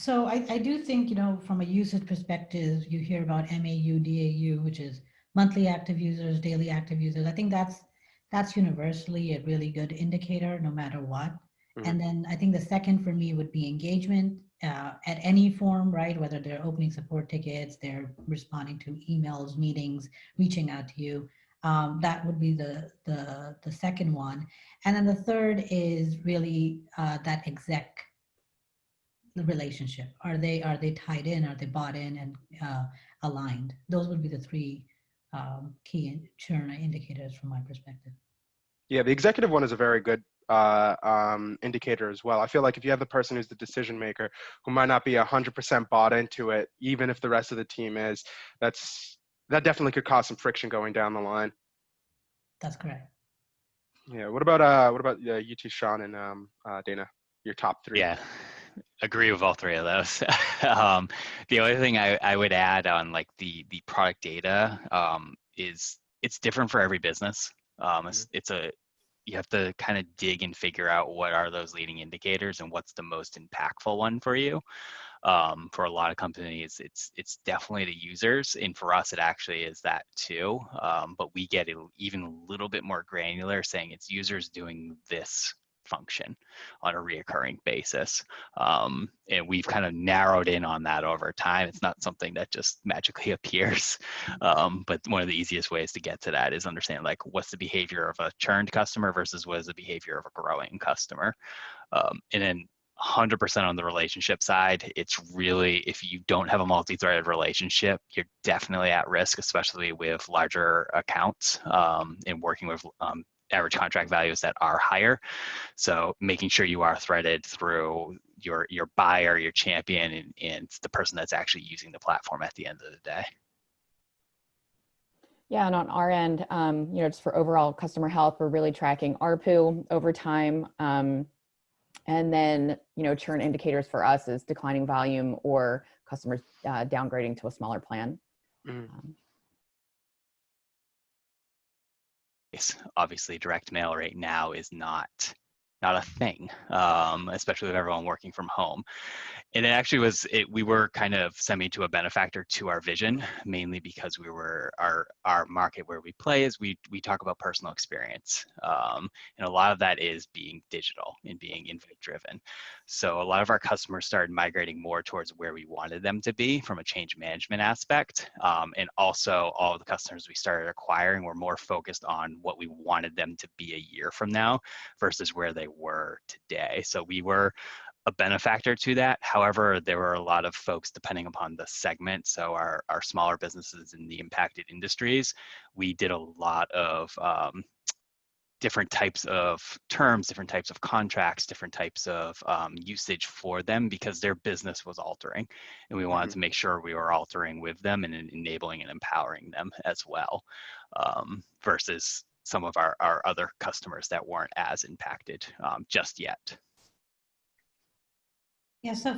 I do think, from a usage perspective, you hear about MAU, DAU, which is monthly active users, daily active users. I think that's universally a really good indicator, no matter what. Mhm. And then I think the second for me would be engagement at any form, right? Whether they're opening support tickets, they're responding to emails, meetings, reaching out to you. That would be the second one. And then the third is really that exec the relationship. Are they tied in? Are they bought in and aligned? Those would be the three key churn indicators from my perspective. Yeah, the executive one is a very good indicator as well. I feel like if you have the person who's the decision maker who might not be 100% bought into it, even if the rest of the team is, that definitely could cause some friction going down the line. That's correct. Yeah. What about you two, Sean and Dana? Your top three. Yeah, agree with all three of those. um, the only thing I would add on like the product data is it's different for every business. It's a you have to kind of dig and figure out what are those leading indicators and what's the most impactful one for you. For a lot of companies, it's definitely the users, and for us, it actually is that too. But we get it even a little bit more granular, saying it's users doing this function on a reoccurring basis. And we've kind of narrowed in on that over time. It's not something that just magically appears. But one of the easiest ways to get to that is understand like what's the behavior of a churned customer versus what is the behavior of a growing customer. And then 100% on the relationship side, it's really, if you don't have a multi-threaded relationship, you're definitely at risk, especially with larger accounts and working with average contract values that are higher. So making sure you are threaded through your buyer, your champion, and the person that's actually using the platform at the end of the day. Yeah, and on our end, just for overall customer health, we're really tracking ARPU over time. And then, churn indicators for us is declining volume or customers downgrading to a smaller plan. Obviously, direct mail right now is not a thing, especially with everyone working from home. And it actually we were kind of semi to a benefactor to our vision, mainly because our market where we play is we talk about personal experience. And a lot of that is being digital and being invite driven. So a lot of our customers started migrating more towards where we wanted them to be from a change management aspect. And also all of the customers we started acquiring were more focused on what we wanted them to be a year from now versus where they were today. So we were a benefactor to that. However, there were a lot of folks, depending upon the segment, so our smaller businesses in the impacted industries, we did a lot of different types of terms, different types of contracts, different types of usage for them because their business was altering. And we wanted to make sure we were altering with them and enabling and empowering them as well, versus some of our other customers that weren't as impacted just yet. Yeah, so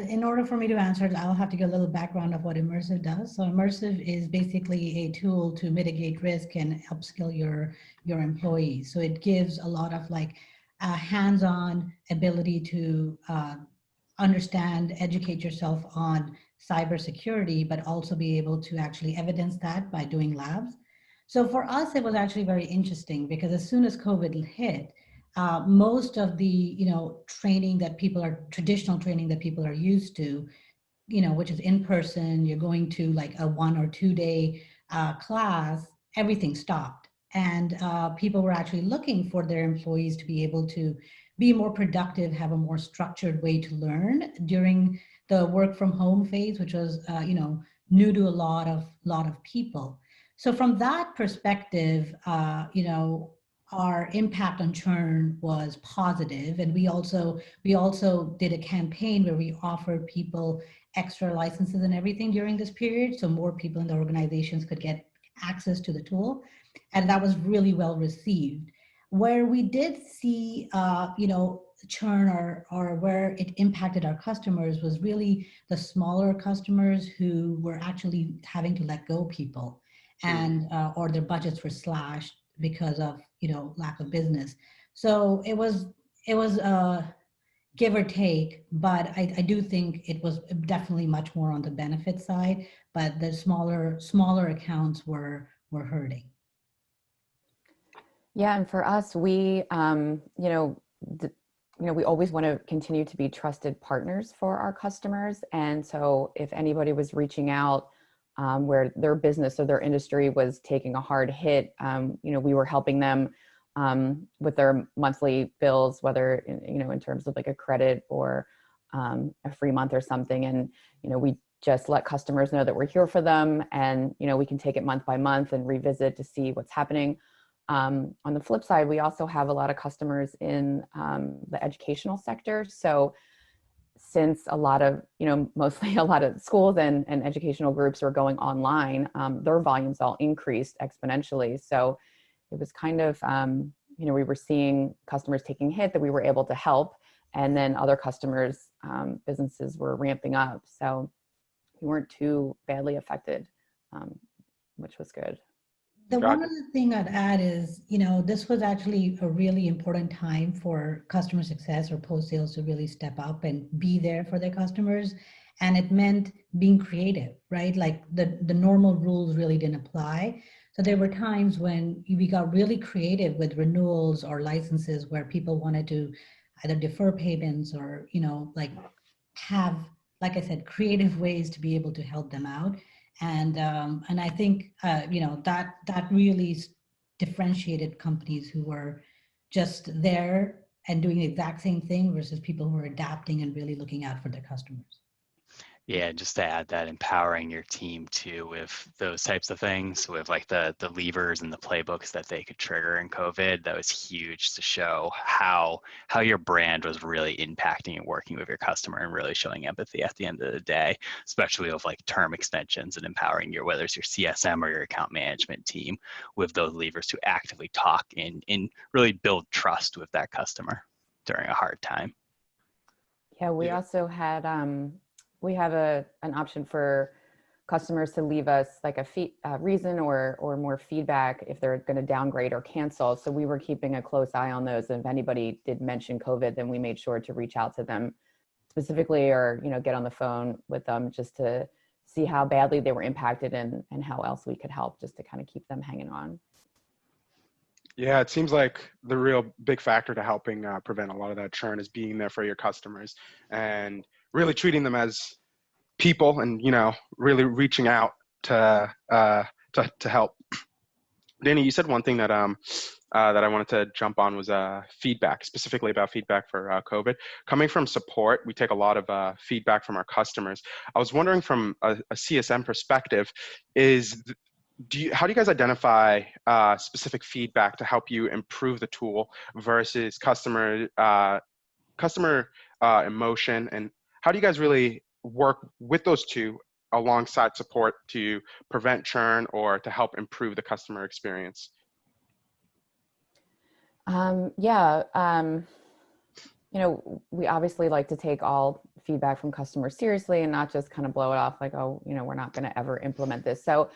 in order for me to answer it, I'll have to give a little background of what Immersive does. So Immersive is basically a tool to mitigate risk and upskill your employees. So it gives a lot of like a hands-on ability to understand, educate yourself on cybersecurity, but also be able to actually evidence that by doing labs. So for us, it was actually very interesting because as soon as COVID hit, most of the training that traditional training that people are used to, which is in person, you're going to like a 1 or 2 day class, everything stopped. And people were actually looking for their employees to be able to be more productive, have a more structured way to learn during the work from home phase, which was new to a lot of people. So from that perspective, our impact on churn was positive, and we also did a campaign where we offered people extra licenses and everything during this period, so more people in the organizations could get access to the tool, and that was really well received. Where we did see, churn or where it impacted our customers was really the smaller customers who were actually having to let go people, and or their budgets were slashed because of lack of business. So it was give or take, but I do think it was definitely much more on the benefit side, but the smaller accounts were hurting. Yeah, and for us, we, we always want to continue to be trusted partners for our customers. And so if anybody was reaching out where their business or their industry was taking a hard hit, we were helping them with their monthly bills, whether, in terms of like a credit or a free month or something. And, we just let customers know that we're here for them, and, we can take it month by month and revisit to see what's happening. On the flip side, we also have a lot of customers in the educational sector. So since a lot of, mostly a lot of schools and educational groups are going online, their volumes all increased exponentially. So it was kind of, we were seeing customers taking hit that we were able to help, and then other customers, businesses were ramping up. So we weren't too badly affected, which was good. The one other thing I'd add is, this was actually a really important time for customer success or post-sales to really step up and be there for their customers. And it meant being creative, right? Like the normal rules really didn't apply. So there were times when we got really creative with renewals or licenses where people wanted to either defer payments or, have, like I said, creative ways to be able to help them out. And I think, that really differentiated companies who were just there and doing the exact same thing versus people who are adapting and really looking out for their customers. Yeah, just to add that, empowering your team too with those types of things, with like the levers and the playbooks that they could trigger in COVID. That was huge to show how your brand was really impacting and working with your customer and really showing empathy at the end of the day, especially with like term extensions and empowering whether it's your CSM or your account management team with those levers to actively talk and really build trust with that customer during a hard time. Yeah, we also had we have an option for customers to leave us like a reason or more feedback if they're going to downgrade or cancel. So we were keeping a close eye on those. And if anybody did mention COVID, then we made sure to reach out to them specifically, or get on the phone with them just to see how badly they were impacted and how else we could help, just to kind of keep them hanging on. Yeah, it seems like the real big factor to helping prevent a lot of that churn is being there for your customers and really treating them as people, and really reaching out to help. Danny, you said one thing that that I wanted to jump on was feedback, specifically about feedback for COVID. Coming from support, we take a lot of feedback from our customers. I was wondering, from a CSM perspective, how do you guys identify specific feedback to help you improve the tool versus customer emotion, and how do you guys really work with those two alongside support to prevent churn or to help improve the customer experience? We obviously like to take all feedback from customers seriously and not just kind of blow it off like, oh, we're not going to ever implement this. So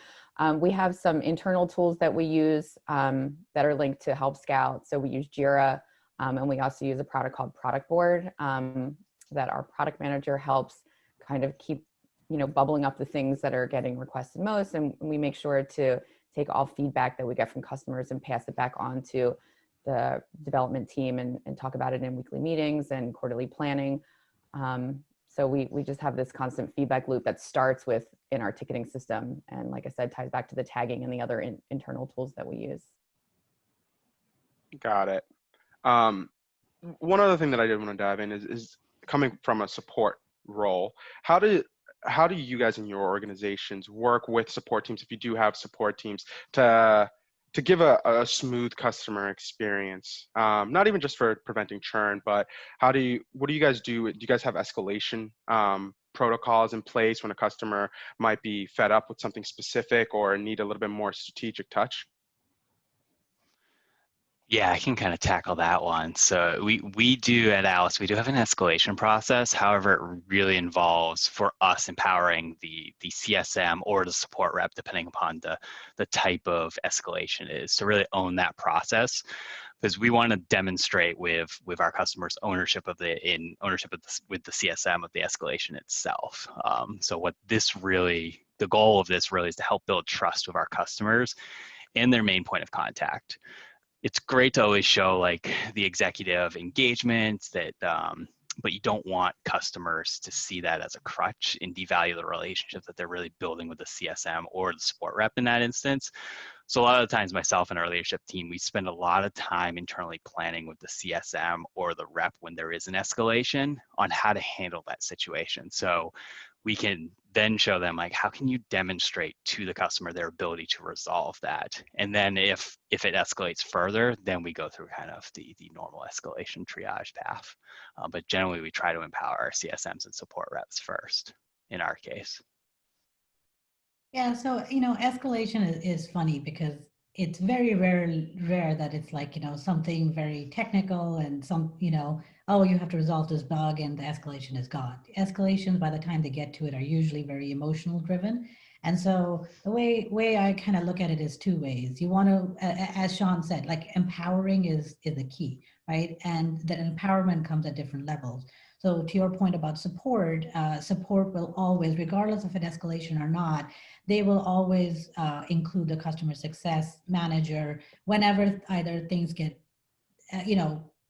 we have some internal tools that we use that are linked to Help Scout. So we use Jira, and we also use a product called Product Board that our product manager helps kind of keep, bubbling up the things that are getting requested most. And we make sure to take all feedback that we get from customers and pass it back on to the development team and talk about it in weekly meetings and quarterly planning. So we just have this constant feedback loop that starts in our ticketing system. And like I said, ties back to the tagging and the other internal tools that we use. Got it. One other thing that I did want to dive in is coming from a support role. How do you guys in your organizations work with support teams, if you do have support teams, to give a smooth customer experience? Not even just for preventing churn, but what do you guys do? Do you guys have escalation protocols in place when a customer might be fed up with something specific or need a little bit more strategic touch? Yeah, I can kind of tackle that one. So we do at Alice, we do have an escalation process. However, it really involves, for us, empowering the CSM or the support rep, depending upon the type of escalation it is, to really own that process. because we want to demonstrate with our customers ownership of with the CSM of the escalation itself. So what the goal of this really is to help build trust with our customers and their main point of contact. It's great to always show like the executive engagement that, but you don't want customers to see that as a crutch and devalue the relationship that they're really building with the CSM or the support rep in that instance. So a lot of the times myself and our leadership team, we spend a lot of time internally planning with the CSM or the rep when there is an escalation on how to handle that situation. So we can then show them like, how can you demonstrate to the customer their ability to resolve that? And then if it escalates further, then we go through kind of the normal escalation triage path. But generally we try to empower our CSMs and support reps first in our case. Yeah, so, escalation is funny because it's very rare that it's like, something very technical and oh, you have to resolve this bug and the escalation is gone. The escalations, by the time they get to it, are usually very emotional driven. And so the way I kind of look at it is two ways. You want to, as Sean said, like empowering is the key, right? And that empowerment comes at different levels. So to your point about support, support will always, regardless of an escalation or not, they will always include the customer success manager whenever either things get,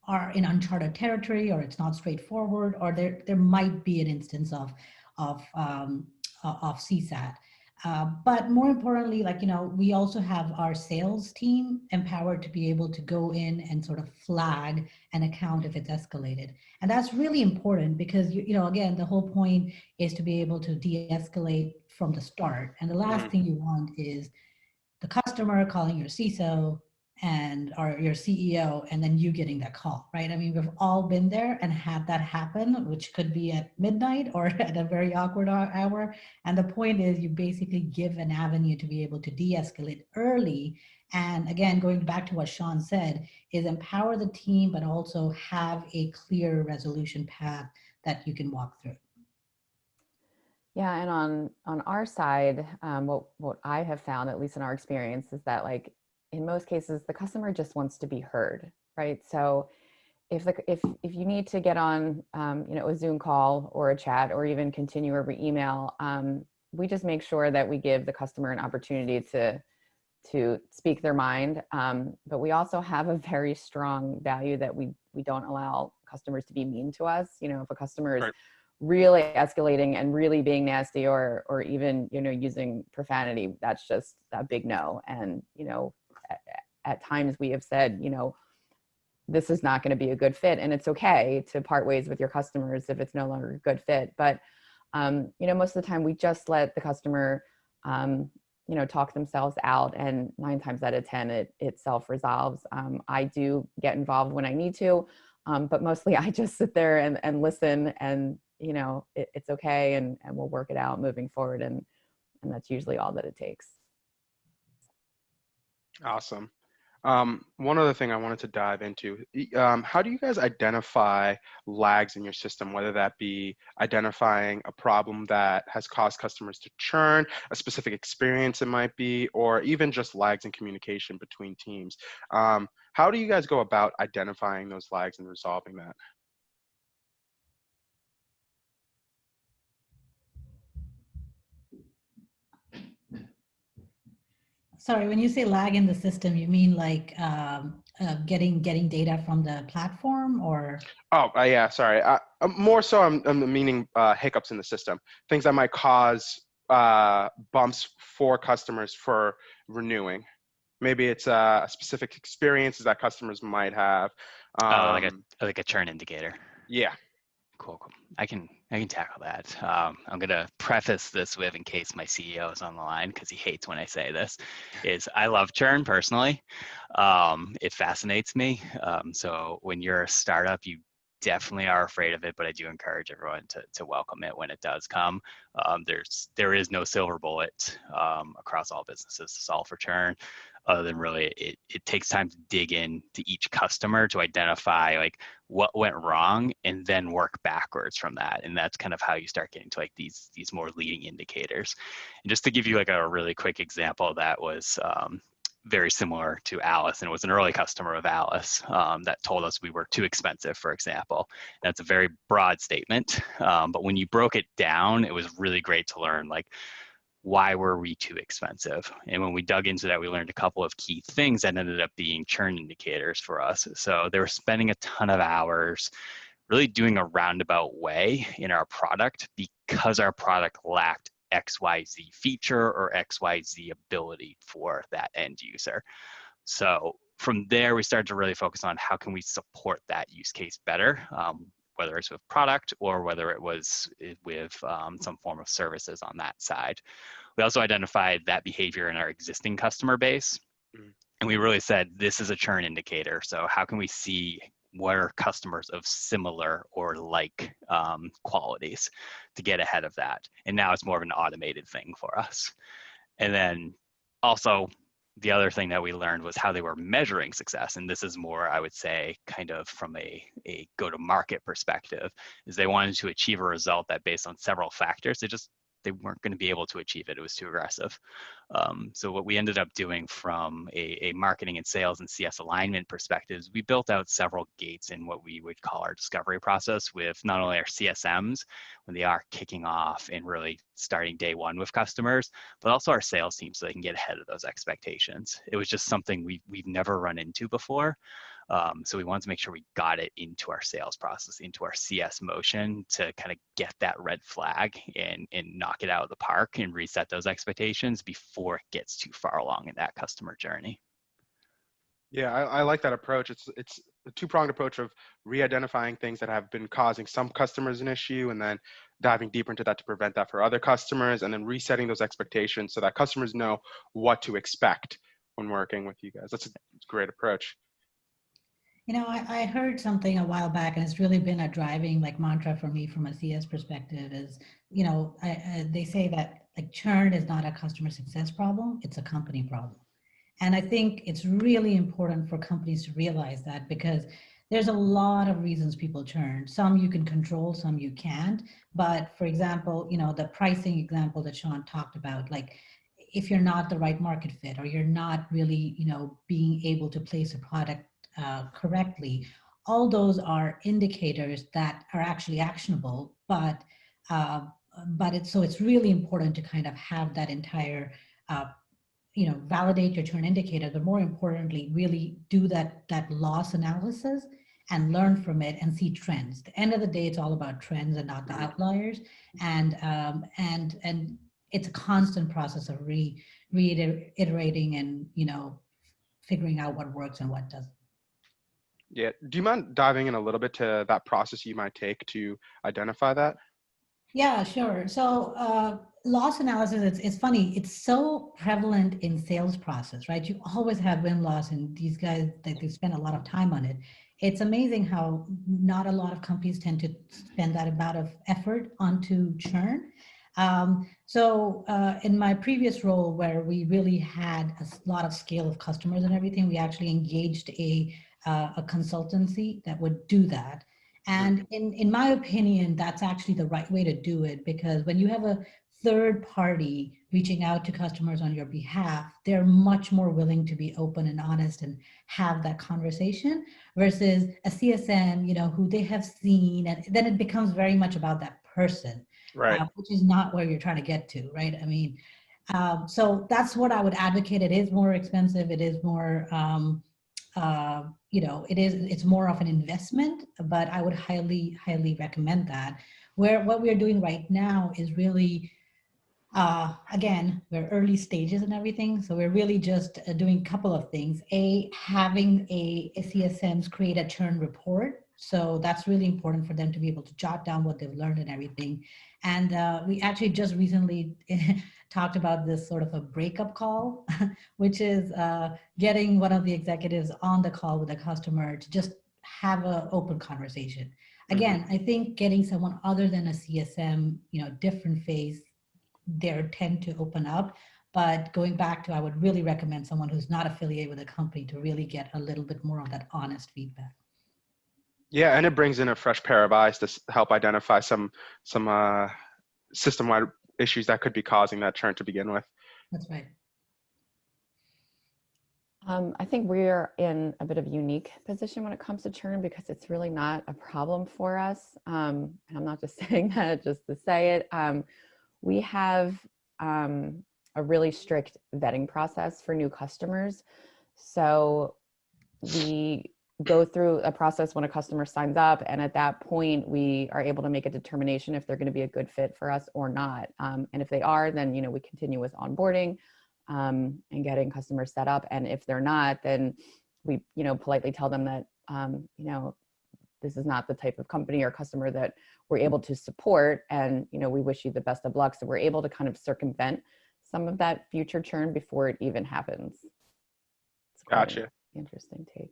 are in uncharted territory, or it's not straightforward, or there might be an instance of CSAT. But more importantly, we also have our sales team empowered to be able to go in and sort of flag an account if it's escalated. And that's really important because, again, the whole point is to be able to de-escalate from the start. And the last thing you want is the customer calling your CISO or your CEO, and then you getting that call, right? I mean, we've all been there and had that happen, which could be at midnight or at a very awkward hour. And the point is you basically give an avenue to be able to de-escalate early. And again, going back to what Sean said, is empower the team, but also have a clear resolution path that you can walk through. Yeah, and on our side, what I have found, at least in our experience, is that like in most cases the customer just wants to be heard, right? So if you need to get on a Zoom call or a chat or even continue over email, we just make sure that we give the customer an opportunity to speak their mind. But we also have a very strong value that we don't allow customers to be mean to us. If a customer is really escalating and really being nasty or even, using profanity, that's just a big no. And, at times we have said, this is not going to be a good fit, and it's okay to part ways with your customers if it's no longer a good fit. But, most of the time we just let the customer, talk themselves out, and 9 times out of 10, it self-resolves. I do get involved when I need to, but mostly I just sit there and listen, and, it's okay, and we'll work it out moving forward. And that's usually all that it takes. Awesome. One other thing I wanted to dive into, how do you guys identify lags in your system, whether that be identifying a problem that has caused customers to churn, a specific experience it might be, or even just lags in communication between teams? How do you guys go about identifying those lags and resolving that? Sorry, when you say lag in the system, you mean like getting data from the platform, or? Oh, yeah, sorry. More so, I'm meaning hiccups in the system, things that might cause bumps for customers for renewing. Maybe it's specific experiences that customers might have. Like a churn indicator. Yeah. Cool. I can tackle that. I'm gonna preface this with, in case my CEO is on the line, because he hates when I say this, is I love churn personally. It fascinates me. So when you're a startup, you definitely are afraid of it, but I do encourage everyone to welcome it when it does come. There is no silver bullet across all businesses to solve for churn, other than really it takes time to dig in to each customer to identify like what went wrong and then work backwards from that. And that's kind of how you start getting to like these more leading indicators. And just to give you like a really quick example, that was very similar to Alice, and it was an early customer of Alice that told us we were too expensive, for example. That's a very broad statement, but when you broke it down, it was really great to learn, like, why were we too expensive? And when we dug into that, we learned a couple of key things that ended up being churn indicators for us. So they were spending a ton of hours really doing a roundabout way in our product because our product lacked XYZ feature or XYZ ability for that end user. So from there, we started to really focus on how can we support that use case better, whether it's with product or whether it was with some form of services on that side. We also identified that behavior in our existing customer base. And we really said, this is a churn indicator. So how can we see what are customers of similar or like qualities to get ahead of that? And now it's more of an automated thing for us. And then also the other thing that we learned was how they were measuring success. And this is more, I would say, kind of from a go-to-market perspective, is they wanted to achieve a result that based on several factors, they weren't going to be able to achieve it. It was too aggressive. So what we ended up doing from a marketing and sales and CS alignment perspectives, we built out several gates in what we would call our discovery process with not only our CSMs when they are kicking off and really starting day one with customers, but also our sales team so they can get ahead of those expectations. It was just something we've never run into before. So we wanted to make sure we got it into our sales process, into our CS motion to kind of get that red flag and knock it out of the park and reset those expectations before it gets too far along in that customer journey. Yeah, I like that approach. It's a two-pronged approach of re-identifying things that have been causing some customers an issue and then diving deeper into that to prevent that for other customers, and then resetting those expectations so that customers know what to expect when working with you guys. That's a great approach. You know, I heard something a while back, and it's really been a driving like mantra for me from a CS perspective is, you know, they say that like churn is not a customer success problem, it's a company problem. And I think it's really important for companies to realize that, because there's a lot of reasons people churn. Some you can control, some you can't. But for example, you know, the pricing example that Sean talked about, like if you're not the right market fit, or you're not really, you know, being able to place a product correctly, all those are indicators that are actually actionable, but it's really important to kind of have that entire you know, validate your churn indicator, but more importantly, really do that loss analysis and learn from it and see trends. At the end of the day, it's all about trends and not the outliers. And it's a constant process of reiterating and, you know, figuring out what works and what doesn't. Yeah. Do you mind diving in a little bit to that process you might take to identify that? Yeah, sure. So loss analysis, it's funny. It's so prevalent in sales process, right? You always have win-loss, and these guys, they spend a lot of time on it. It's amazing how not a lot of companies tend to spend that amount of effort onto churn. So in my previous role, where we really had a lot of scale of customers and everything, we actually engaged a consultancy that would do that. And in my opinion, that's actually the right way to do it, because when you have a third party reaching out to customers on your behalf, they're much more willing to be open and honest and have that conversation versus a CSM, you know, who they have seen, and then it becomes very much about that person, right? Which is not where you're trying to get to, right? I mean, so that's what I would advocate. It is more expensive. It is more, you know, it's more of an investment, but I would highly recommend that. What we're doing right now is really, again, we're early stages and everything. So we're really just doing a couple of things. Having a CSMs create a churn report. So that's really important for them to be able to jot down what they've learned and everything. And we actually just recently talked about this sort of a breakup call, which is getting one of the executives on the call with a customer to just have an open conversation. Again, I think getting someone other than a CSM, you know, different face, they tend to open up. But going back to, I would really recommend someone who's not affiliated with a company to really get a little bit more of that honest feedback. Yeah, and it brings in a fresh pair of eyes to help identify some system-wide issues that could be causing that churn to begin with. That's right. I think we're in a bit of a unique position when it comes to churn because it's really not a problem for us. And I'm not just saying that just to say it. We have a really strict vetting process for new customers. So we go through a process when a customer signs up, and at that point, we are able to make a determination if they're going to be a good fit for us or not. And if they are, then we continue with onboarding and getting customers set up. And if they're not, then we politely tell them that this is not the type of company or customer that we're able to support, and we wish you the best of luck. So we're able to kind of circumvent some of that future churn before it even happens. It's quite Gotcha. an interesting take.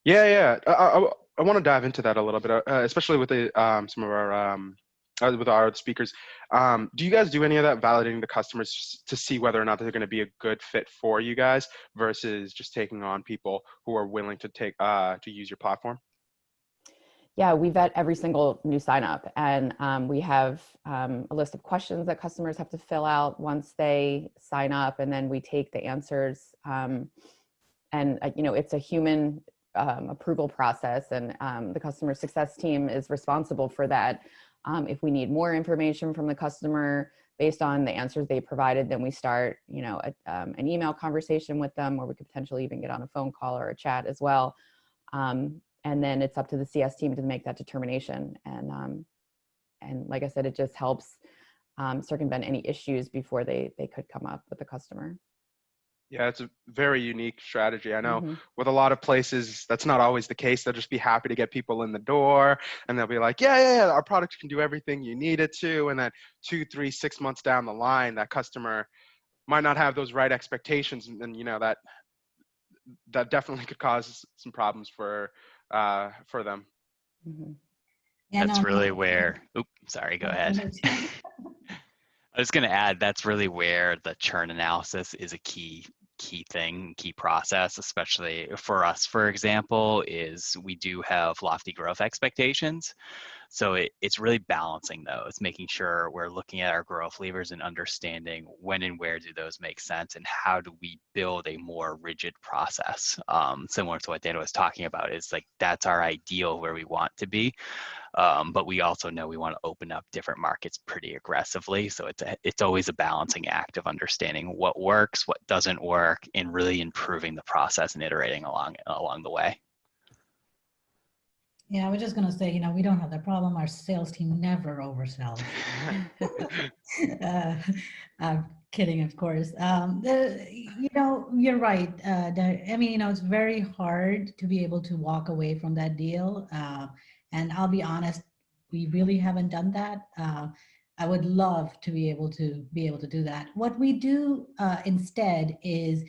Yeah. I want to dive into that a little bit, especially with some of our with our speakers. Do you guys do any of that, validating the customers to see whether or not they're going to be a good fit for you guys versus just taking on people who are willing to to use your platform? Yeah, we vet every single new sign up, and we have a list of questions that customers have to fill out once they sign up, and then we take the answers. It's a human approval process, and the customer success team is responsible for that. If we need more information from the customer based on the answers they provided, then we start, an email conversation with them, or we could potentially even get on a phone call or a chat as well. And then it's up to the CS team to make that determination. And like I said, it just helps circumvent any issues before they could come up with the customer. Yeah, it's a very unique strategy. I know Mm-hmm. with a lot of places, that's not always the case. They'll just be happy to get people in the door, and they'll be like, yeah, our product can do everything you need it to. And then 2, 3, 6 months down the line, that customer might not have those right expectations. And then, that definitely could cause some problems for them. Mm-hmm. Yeah, That's no, really where, sorry, go ahead. I was going to add, that's really where the churn analysis is a key process, especially for us, for example, is we do have lofty growth expectations. So it's really balancing those, making sure we're looking at our growth levers and understanding when and where do those make sense, and how do we build a more rigid process. Similar to what Dana was talking about, is like that's our ideal where we want to be. But we also know we want to open up different markets pretty aggressively. So it's always a balancing act of understanding what works, what doesn't work, and really improving the process and iterating along the way. Yeah, I was just gonna say, we don't have that problem. Our sales team never oversells. I'm kidding, of course. You're right. It's very hard to be able to walk away from that deal. And I'll be honest, we really haven't done that. I would love to be able to do that. What we do instead is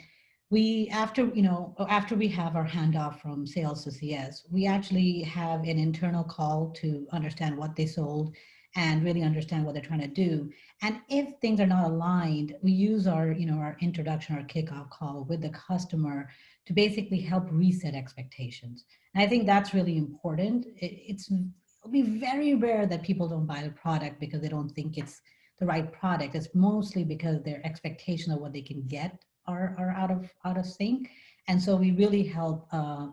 after we have our handoff from sales to CS, we actually have an internal call to understand what they sold and really understand what they're trying to do. And if things are not aligned, we use our introduction, our kickoff call with the customer to basically help reset expectations. And I think that's really important. It'll be very rare that people don't buy the product because they don't think it's the right product. It's mostly because their expectation of what they can get are out of sync. And so we really help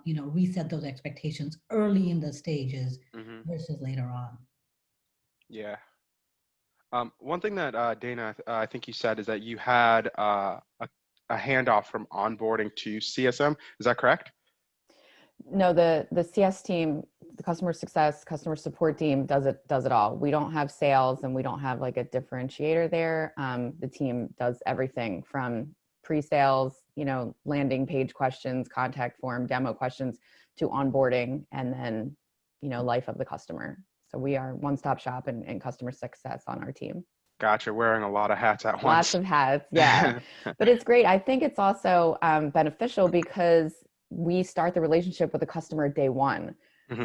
reset those expectations early in the stages versus later on. Yeah. One thing that Dana, I think you said, is that you had a handoff from onboarding to CSM. Is that correct? No, the CS team, the customer success, customer support team does it all. We don't have sales, and we don't have like a differentiator there. The team does everything from pre-sales, landing page questions, contact form, demo questions, to onboarding, and then, life of the customer. So we are one-stop shop and customer success on our team. Gotcha. Wearing a lot of hats at once. Lots of hats, yeah. But it's great. I think it's also beneficial because we start the relationship with the customer day one,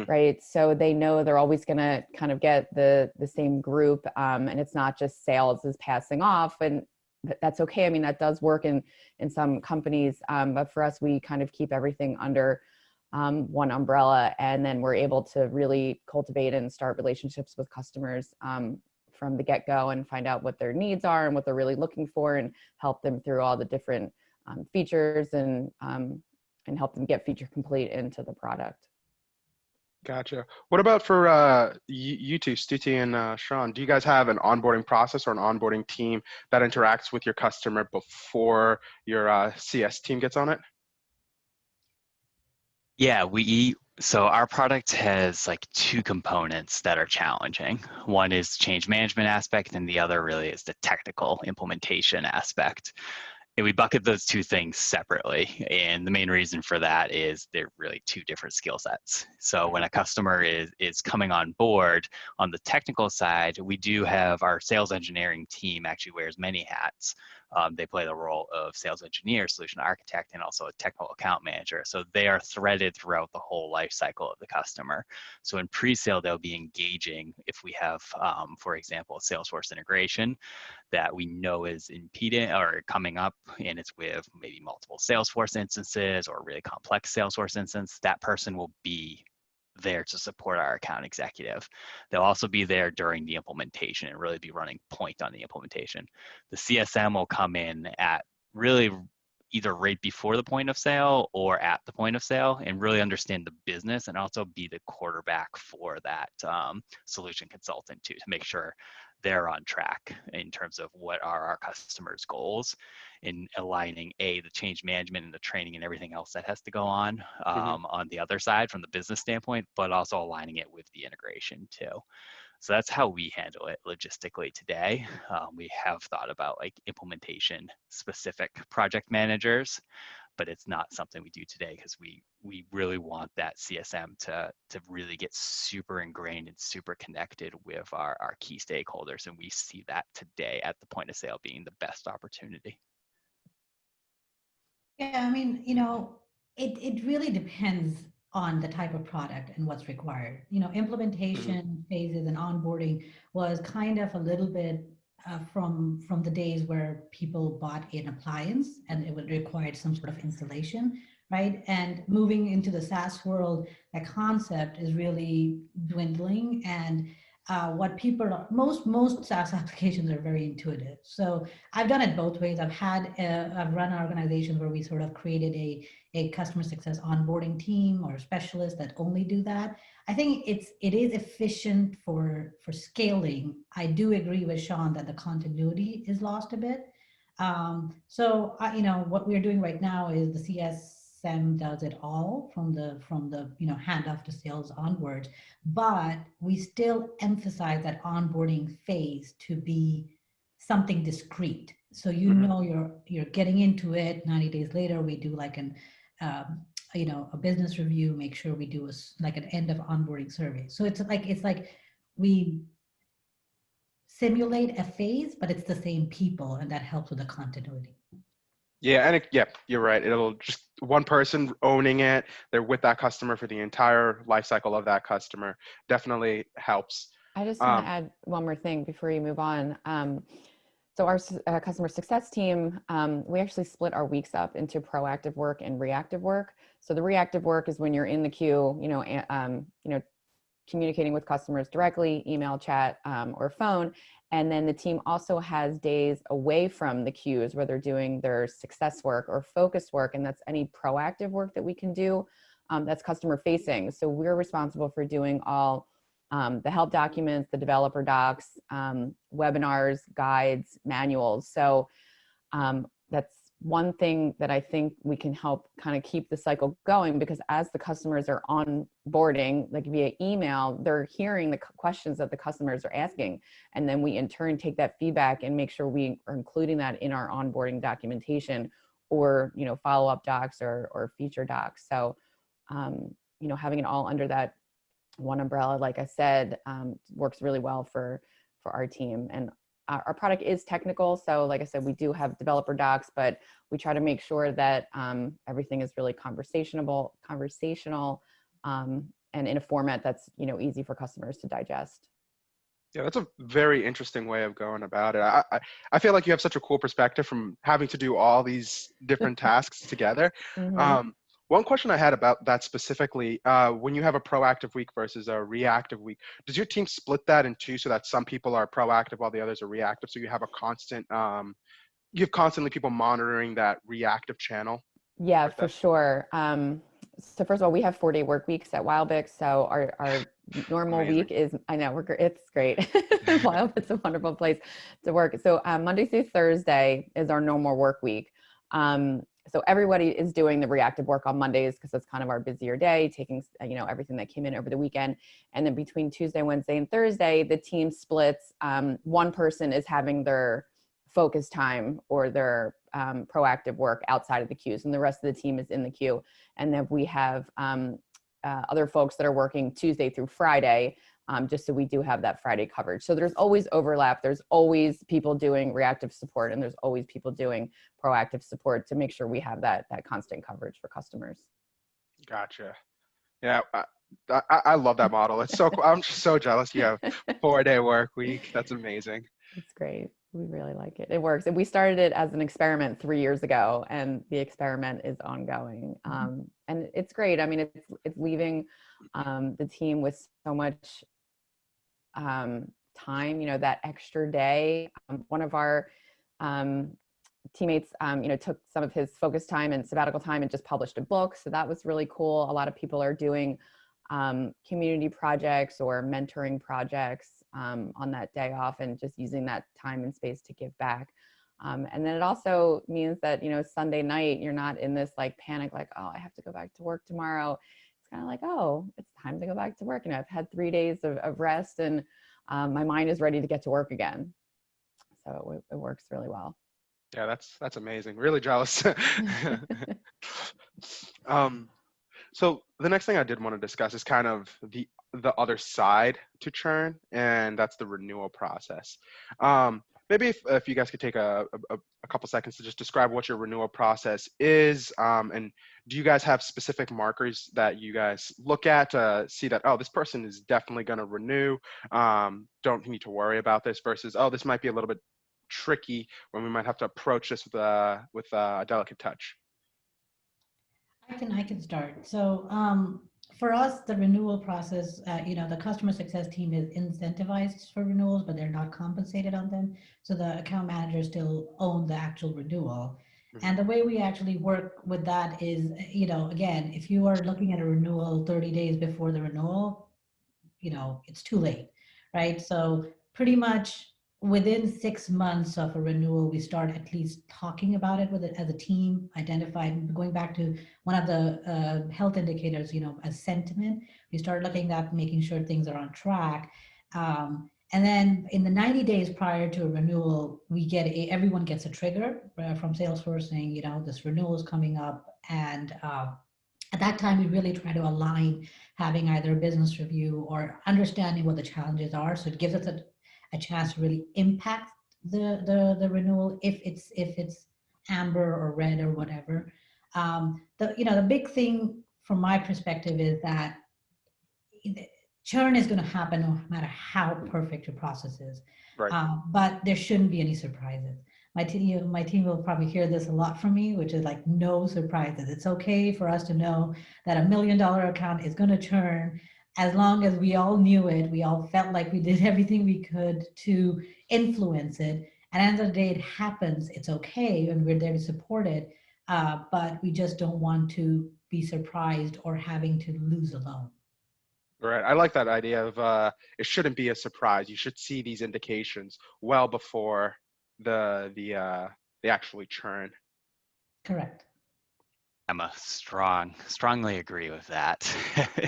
right? So they know they're always going to kind of get the same group, and it's not just sales is passing off, and that's okay. I mean, that does work in some companies, but for us, we kind of keep everything under one umbrella, and then we're able to really cultivate and start relationships with customers from the get-go and find out what their needs are and what they're really looking for, and help them through all the different features and help them get feature complete into the product. Gotcha. What about for you two, Stuti and Sean? Do you guys have an onboarding process or an onboarding team that interacts with your customer before your CS team gets on it? Yeah, so our product has like two components that are challenging. One is the change management aspect, and the other really is the technical implementation aspect. And we bucket those two things separately. And the main reason for that is they're really two different skill sets. So when a customer is coming on board on the technical side, we do have our sales engineering team actually wears many hats. They play the role of sales engineer, solution architect, and also a technical account manager. So they are threaded throughout the whole life cycle of the customer. So in pre-sale, they'll be engaging if we have, for example, Salesforce integration that we know is impeding or coming up, and it's with maybe multiple Salesforce instances or really complex Salesforce instance. That person will be there to support our account executive. They'll also be there during the implementation and really be running point on the implementation. The CSM will come in at really either right before the point of sale or at the point of sale and really understand the business and also be the quarterback for that solution consultant too, to make sure they're on track in terms of what are our customers' goals in aligning the change management and the training and everything else that has to go on the other side from the business standpoint, but also aligning it with the integration too. So that's how we handle it logistically today. We have thought about like implementation specific project managers, but it's not something we do today because we really want that CSM to really get super ingrained and super connected with our key stakeholders. And we see that today at the point of sale being the best opportunity. Yeah, I mean, it really depends on the type of product and what's required. Implementation phases and onboarding was kind of a little bit from the days where people bought an appliance and it would require some sort of installation, right? And moving into the SaaS world, that concept is really dwindling. And what people are, most SaaS applications are very intuitive. So I've done it both ways. I've run organizations where we sort of created a customer success onboarding team or specialists that only do that. I think it is efficient for scaling. I do agree with Sean that the continuity is lost a bit. So what we're doing right now is the CSM does it all from the handoff to sales onwards, but we still emphasize that onboarding phase to be something discrete. So you're getting into it. 90 days later, we do like a business review, make sure we do like an end of onboarding survey. So it's like we simulate a phase, but it's the same people, and that helps with the continuity. Yeah, and you're right. It'll just one person owning it. They're with that customer for the entire life cycle of that customer. Definitely helps. I just want to add one more thing before you move on. So our customer success team, we actually split our weeks up into proactive work and reactive work. So the reactive work is when you're in the queue, communicating with customers directly, email, chat, or phone. And then the team also has days away from the queues where they're doing their success work or focus work. And that's any proactive work that we can do that's customer facing. So we're responsible for doing all the help documents, the developer docs, webinars, guides, manuals. So that's one thing that I think we can help kind of keep the cycle going, because as the customers are onboarding, like via email, they're hearing the questions that the customers are asking. And then we in turn take that feedback and make sure we are including that in our onboarding documentation or, follow-up docs or feature docs. So, having it all under that one umbrella, like I said, works really well for our team. And our product is technical. So like I said, we do have developer docs, but we try to make sure that everything is really conversational, and in a format that's, easy for customers to digest. Yeah, that's a very interesting way of going about it. I feel like you have such a cool perspective from having to do all these different tasks together. Mm-hmm. One question I had about that specifically, when you have a proactive week versus a reactive week, does your team split that in two so that some people are proactive while the others are reactive? So you have a constant, you have constantly people monitoring that reactive channel? Yeah, Or for sure. So first of all, we have 4-day work weeks at Wildbix. So our normal Amazing. week is, I know, it's great. Wildbix is a wonderful place to work. So Monday through Thursday is our normal work week. So everybody is doing the reactive work on Mondays because that's kind of our busier day, taking, everything that came in over the weekend. And then between Tuesday, Wednesday, and Thursday, the team splits. One person is having their focus time or their proactive work outside of the queues, and the rest of the team is in the queue. And then we have other folks that are working Tuesday through Friday, just so we do have that Friday coverage. So there's always overlap. There's always people doing reactive support, and there's always people doing proactive support to make sure we have that constant coverage for customers. Gotcha. Yeah, I love that model. It's so cool. I'm just so jealous you have 4-day work week. That's amazing. It's great. We really like it. It works. And we started it as an experiment 3 years ago, and the experiment is ongoing. And it's great. I mean, it's leaving the team with so much time, that extra day. One of our teammates, took some of his focus time and sabbatical time and just published a book. So that was really cool. A lot of people are doing community projects or mentoring projects on that day off, and just using that time and space to give back. And then it also means that, Sunday night, you're not in this like panic, like, oh, I have to go back to work tomorrow. It's kind of like, oh, it's time to go back to work. I've had 3 days of rest, and my mind is ready to get to work again. So it works really well. Yeah, that's amazing. Really jealous. So the next thing I did want to discuss is kind of the other side to churn, and that's the renewal process. Maybe if you guys could take a couple seconds to just describe what your renewal process is, and do you guys have specific markers that you guys look at to see that, oh, this person is definitely going to renew, don't need to worry about this, versus, oh, this might be a little bit tricky when we might have to approach this with a delicate touch? I can start. So for us, the renewal process, the customer success team is incentivized for renewals, but they're not compensated on them. So the account managers still own the actual renewal. And the way we actually work with that is, again, if you are looking at a renewal 30 days before the renewal, it's too late, right? So pretty much within 6 months of a renewal, we start at least talking about it with it as a team, identified, going back to one of the health indicators, a sentiment. We start looking at making sure things are on track. And then in the 90 days prior to a renewal, everyone gets a trigger from Salesforce saying, this renewal is coming up. And at that time, we really try to align having either a business review or understanding what the challenges are. So it gives us a chance to really impact the renewal if it's amber or red or whatever. The big thing from my perspective is that churn is going to happen no matter how perfect your process is. Right. But there shouldn't be any surprises. My team will probably hear this a lot from me, which is like, no surprises. It's okay for us to know that $1 million account is going to churn, as long as we all knew it. We all felt like we did everything we could to influence it. And at the end of the day, it happens. It's okay, and we're there to support it. But we just don't want to be surprised or having to lose a loan. Right. I like that idea of it shouldn't be a surprise. You should see these indications well before the actually churn. Correct. Emma, strongly agree with that.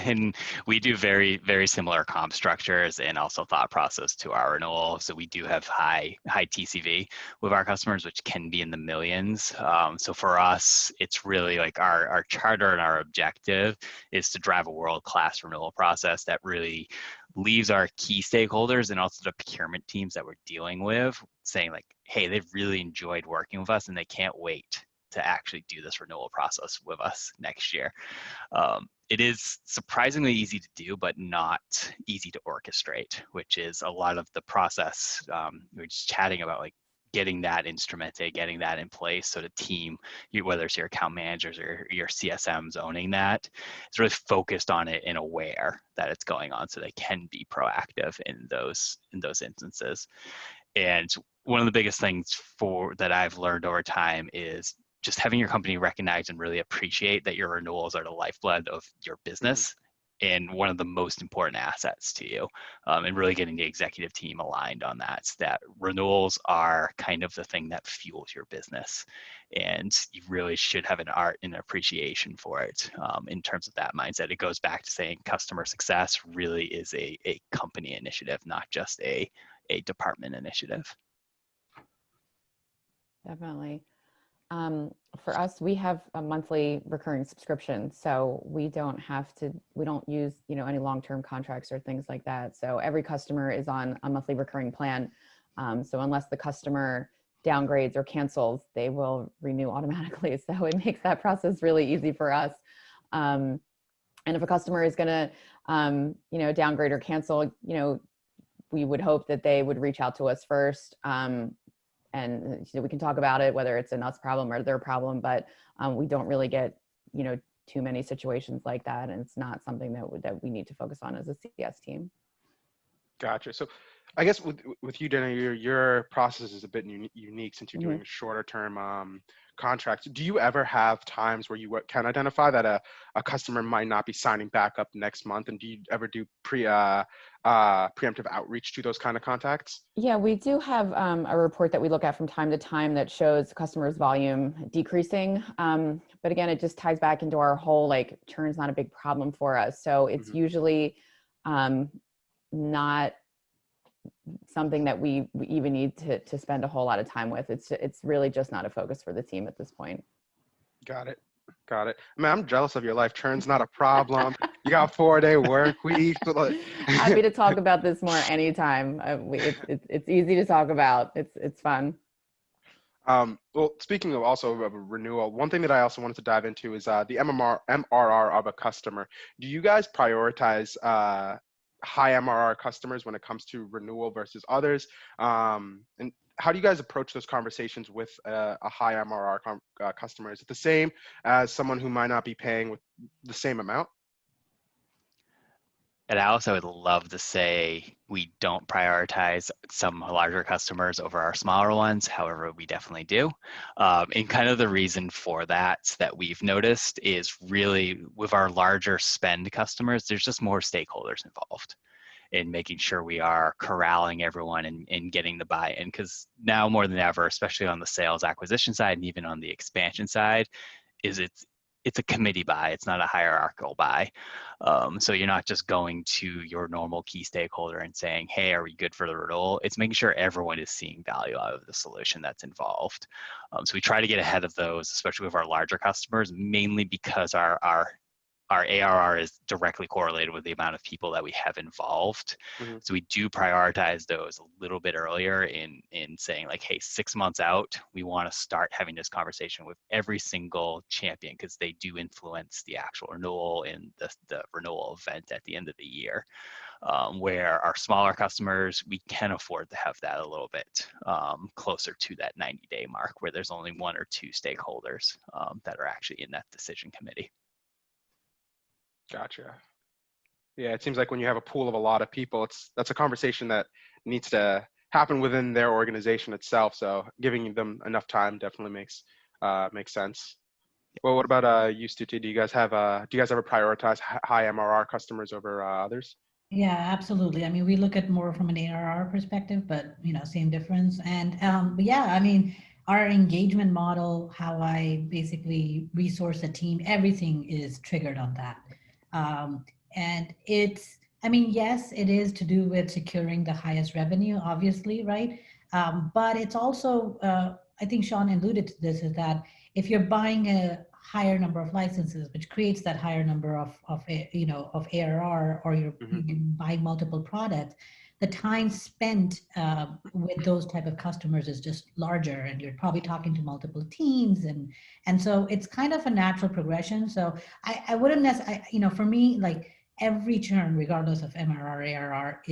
And we do very, very similar comp structures and also thought process to our renewal. So we do have high TCV with our customers, which can be in the millions. So for us, it's really like our charter and our objective is to drive a world-class renewal process that really leaves our key stakeholders and also the procurement teams that we're dealing with saying like, hey, they've really enjoyed working with us and they can't wait to actually do this renewal process with us next year. It is surprisingly easy to do, but not easy to orchestrate, which is a lot of the process. We were just chatting about like getting that instrumented, getting that in place. So the team, whether it's your account managers or your CSMs owning that, it's really focused on it and aware that it's going on so they can be proactive in those instances. And one of the biggest things that I've learned over time is just having your company recognize and really appreciate that your renewals are the lifeblood of your business and one of the most important assets to you, and really getting the executive team aligned on that. So that renewals are kind of the thing that fuels your business, and you really should have an art and appreciation for it. In terms of that mindset, it goes back to saying customer success really is a company initiative, not just a department initiative. Definitely. For us, we have a monthly recurring subscription, so we don't use, any long-term contracts or things like that. So every customer is on a monthly recurring plan. So unless the customer downgrades or cancels, they will renew automatically. So it makes that process really easy for us. And if a customer is going to, downgrade or cancel, we would hope that they would reach out to us first. And we can talk about it, whether it's an us problem or their problem, but we don't really get, too many situations like that. And it's not something that we need to focus on as a CS team. Gotcha. So I guess with you, Dana, your process is a bit unique since you're doing shorter term contracts. Do you ever have times where you can identify that a customer might not be signing back up next month? And do you ever do preemptive outreach to those kind of contacts? Yeah, we do have a report that we look at from time to time that shows customers' volume decreasing. But again, it just ties back into our whole, churn's not a big problem for us. So it's usually not something that we even need to spend a whole lot of time with. It's really just not a focus for the team at this point. Got it. I mean, I'm jealous of your life. Churn's not a problem. You got 4-day work week. Happy to talk about this more anytime. It's easy to talk about. It's fun. Well, speaking of also of a renewal, one thing that I also wanted to dive into is the MRR of a customer. Do you guys prioritize high MRR customers when it comes to renewal versus others? And how do you guys approach those conversations with a high MRR customer? Is it the same as someone who might not be paying with the same amount? At Alice, I would love to say we don't prioritize some larger customers over our smaller ones. However, we definitely do. And kind of the reason for that we've noticed is really with our larger spend customers, there's just more stakeholders involved in making sure we are corralling everyone and getting the buy-in. Because now more than ever, especially on the sales acquisition side and even on the expansion side, it's a committee buy. It's not a hierarchical buy. So you're not just going to your normal key stakeholder and saying, hey, are we good for the renewal? It's making sure everyone is seeing value out of the solution that's involved. So we try to get ahead of those, especially with our larger customers, mainly because our ARR is directly correlated with the amount of people that we have involved. So we do prioritize those a little bit earlier in saying hey, 6 months out, we want to start having this conversation with every single champion because they do influence the actual renewal and the renewal event at the end of the year. Where our smaller customers, we can afford to have that a little bit closer to that 90-day mark where there's only 1 or 2 stakeholders that are actually in that decision committee. Gotcha. Yeah, it seems like when you have a pool of a lot of people, that's a conversation that needs to happen within their organization itself. So giving them enough time definitely makes sense. Well, what about you, Stuti? Do you guys ever prioritize high MRR customers over others? Yeah, absolutely. I mean, we look at more from an ARR perspective, but same difference. And but yeah, I mean, our engagement model, how I basically resource a team, everything is triggered on that. And yes, it is to do with securing the highest revenue, obviously, right? But it's also, I think Sean alluded to this, is that if you're buying a higher number of licenses, which creates that higher number of ARR, or you buy multiple products, the time spent with those type of customers is just larger, and you're probably talking to multiple teams, and so it's kind of a natural progression. So I wouldn't necessarily, for me, every churn, regardless of MRR, ARR,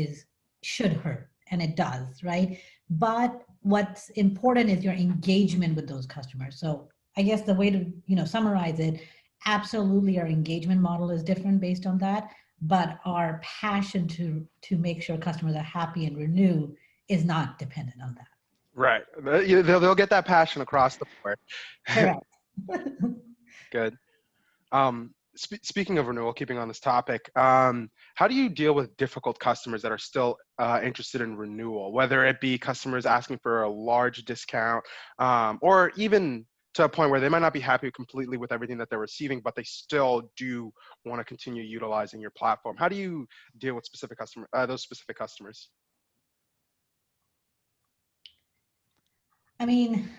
should hurt, and it does, right? But what's important is your engagement with those customers. So I guess the way to summarize it, absolutely, our engagement model is different based on that, but our passion to make sure customers are happy and renew is not dependent on that. Right. They'll get that passion across the board. Correct. Good. Speaking of renewal, keeping on this topic, how do you deal with difficult customers that are still interested in renewal, whether it be customers asking for a large discount, or even to a point where they might not be happy completely with everything that they're receiving, but they still do want to continue utilizing your platform? How do you deal with those specific customers? I mean,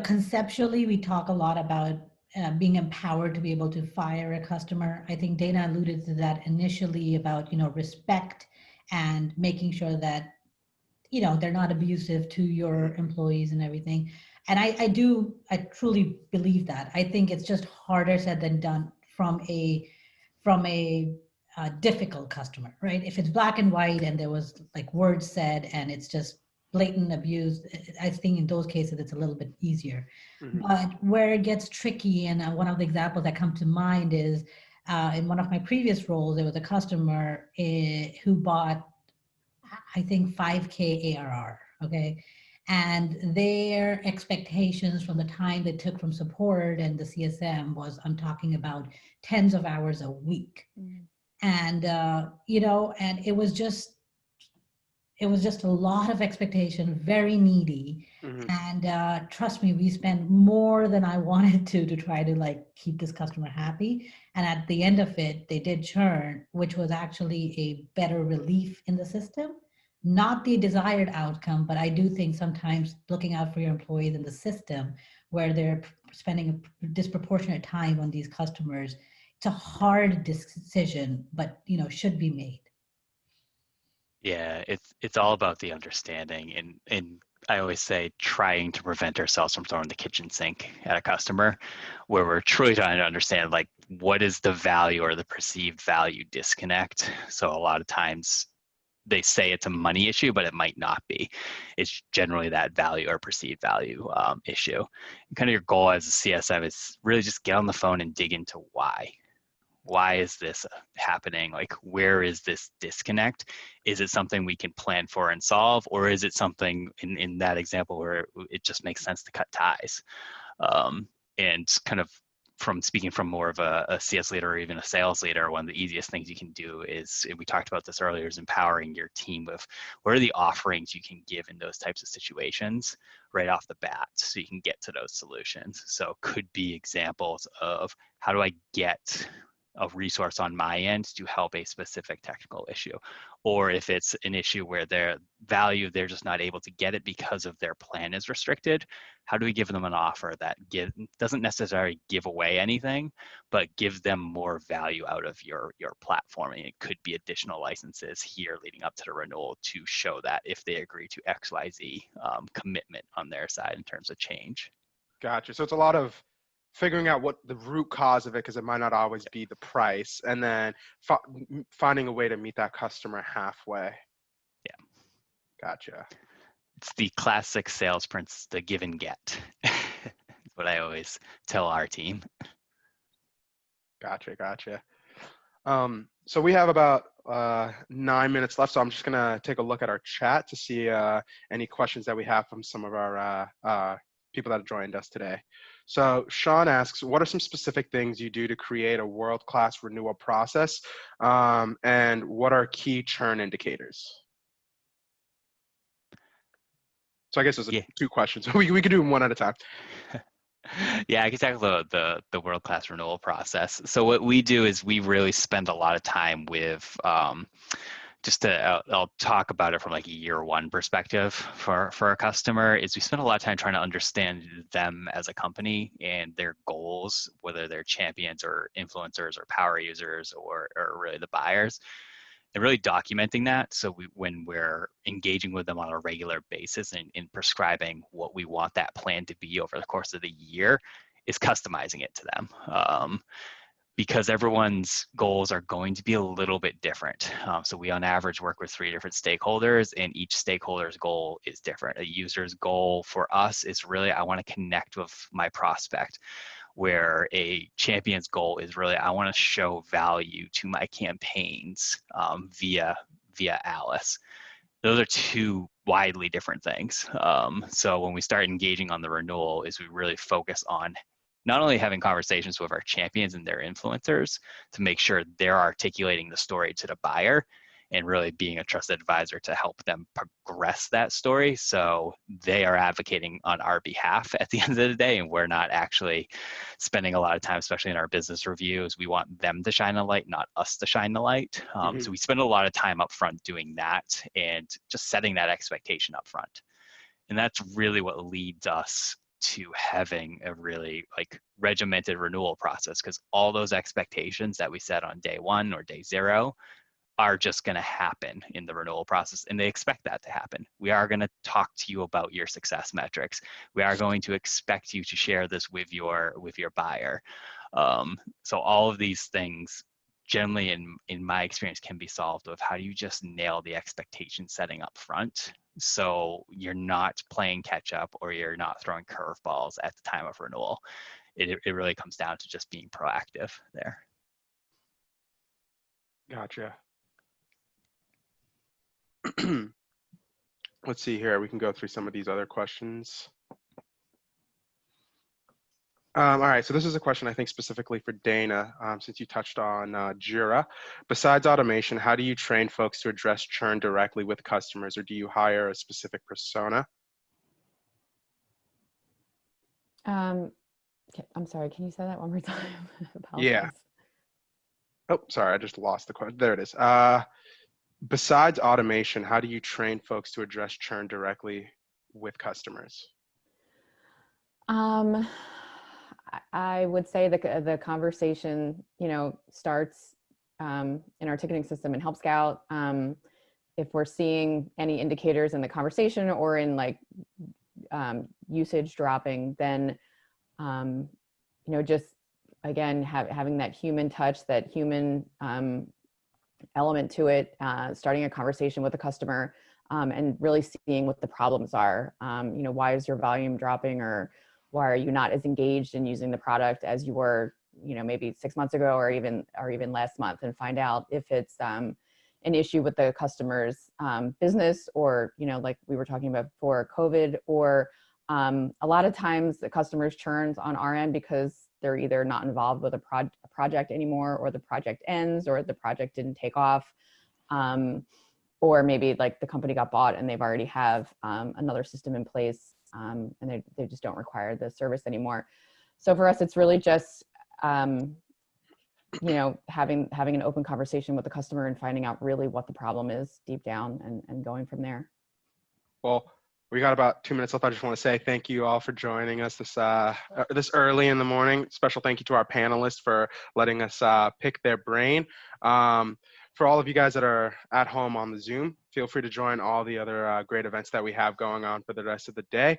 conceptually, we talk a lot about being empowered to be able to fire a customer. I think Dana alluded to that initially about, respect and making sure that, they're not abusive to your employees and everything. And I truly believe that. I think it's just harder said than done from a difficult customer, right? If it's black and white and there was like words said and it's just blatant abuse, I think in those cases it's a little bit easier. Mm-hmm. But where it gets tricky, and one of the examples that come to mind is in one of my previous roles, there was a customer who bought, I think, 5K ARR, okay? And their expectations from the time they took from support and the CSM was, I'm talking about tens of hours a week. Mm. And, and it was just a lot of expectation, very needy. Mm-hmm. And trust me, we spent more than I wanted to try to like keep this customer happy. And at the end of it, they did churn, which was actually a better relief in the system. Not the desired outcome, but I do think sometimes looking out for your employees in the system where they're spending a disproportionate time on these customers, it's a hard decision, but should be made. Yeah, it's all about the understanding, and I always say trying to prevent ourselves from throwing the kitchen sink at a customer, where we're truly trying to understand like what is the value or the perceived value disconnect. So a lot of times they say it's a money issue, but it might not be. It's generally that value or perceived value issue. And kind of your goal as a CSM is really just get on the phone and dig into why. Why is this happening? Like, where is this disconnect? Is it something we can plan for and solve? Or is it something in that example where it just makes sense to cut ties? And kind of from speaking from more of a CS leader or even a sales leader, one of the easiest things you can do is, and we talked about this earlier, is empowering your team with what are the offerings you can give in those types of situations right off the bat so you can get to those solutions. So could be examples of how do I get a resource on my end to help a specific technical issue, or if it's an issue where their value, they're just not able to get it because of their plan is restricted, how do we give them an offer that doesn't necessarily give away anything, but give them more value out of your platform? And it could be additional licenses here leading up to the renewal to show that if they agree to XYZ commitment on their side in terms of change. Gotcha. So it's a lot of figuring out what the root cause of it, because it might not always be the price, and then finding a way to meet that customer halfway. Yeah. Gotcha. It's the classic sales principle, the give and get. That's what I always tell our team. Gotcha. So we have about 9 minutes left, so I'm just gonna take a look at our chat to see any questions that we have from some of our people that have joined us today. So Sean asks, what are some specific things you do to create a world-class renewal process? And what are key churn indicators? So I guess those are two questions. We could do them one at a time. Yeah, I can tackle the world-class renewal process. So what we do is we really spend a lot of time with I'll talk about it from like a year one perspective for a customer, is we spend a lot of time trying to understand them as a company and their goals, whether they're champions or influencers or power users or really the buyers, and really documenting that. So when we're engaging with them on a regular basis and in prescribing what we want that plan to be over the course of the year, is customizing it to them. Because everyone's goals are going to be a little bit different. So we on average work with 3 different stakeholders, and each stakeholder's goal is different. A user's goal for us is really, I want to connect with my prospect, where a champion's goal is really, I want to show value to my campaigns via Alice. those are two widely different things. So when we start engaging on the renewal is we really focus on not only having conversations with our champions and their influencers to make sure they're articulating the story to the buyer and really being a trusted advisor to help them progress that story. So they are advocating on our behalf at the end of the day, and we're not actually spending a lot of time, especially in our business reviews. We want them to shine a light, not us to shine the light. So we spend a lot of time up front doing that and just setting that expectation up front. And that's really what leads us to having a really regimented renewal process, because all those expectations that we set on day one or day zero are just going to happen in the renewal process, and they expect that to happen. We are going to talk to you about your success metrics. We are going to expect you to share this with your buyer. So all of these things generally in my experience can be solved with how do you just nail the expectation setting up front, so you're not playing catch up or you're not throwing curveballs at the time of renewal. It really comes down to just being proactive there. Gotcha. Let's see here. We can go through some of these other questions. All right, so this is a question I think specifically for Dana, since you touched on Jira. Besides automation, how do you train folks to address churn directly with customers, or do you hire a specific persona? I'm sorry, can you say that one more time? Yeah. Apologize. Oh, sorry, I just lost the question. There it is. Besides automation, how do you train folks to address churn directly with customers? I would say the conversation, starts in our ticketing system in Help Scout. If we're seeing any indicators in the conversation or in usage dropping, then just again having that human touch, that human element to it, starting a conversation with the customer, and really seeing what the problems are. Why is your volume dropping, or why are you not as engaged in using the product as you were, maybe 6 months ago or even last month, and find out if it's an issue with the customer's business, or, like we were talking about before, COVID, or a lot of times the customers churns on our end because they're either not involved with a project anymore, or the project ends, or the project didn't take off. Or maybe the company got bought and they've already have another system in place, and they just don't require the service anymore. So for us, it's really just, having an open conversation with the customer and finding out really what the problem is deep down, and going from there. Well, we got about 2 minutes left. I just want to say thank you all for joining us this early in the morning. Special thank you to our panelists for letting us pick their brain. For all of you guys that are at home on the Zoom, feel free to join all the other great events that we have going on for the rest of the day.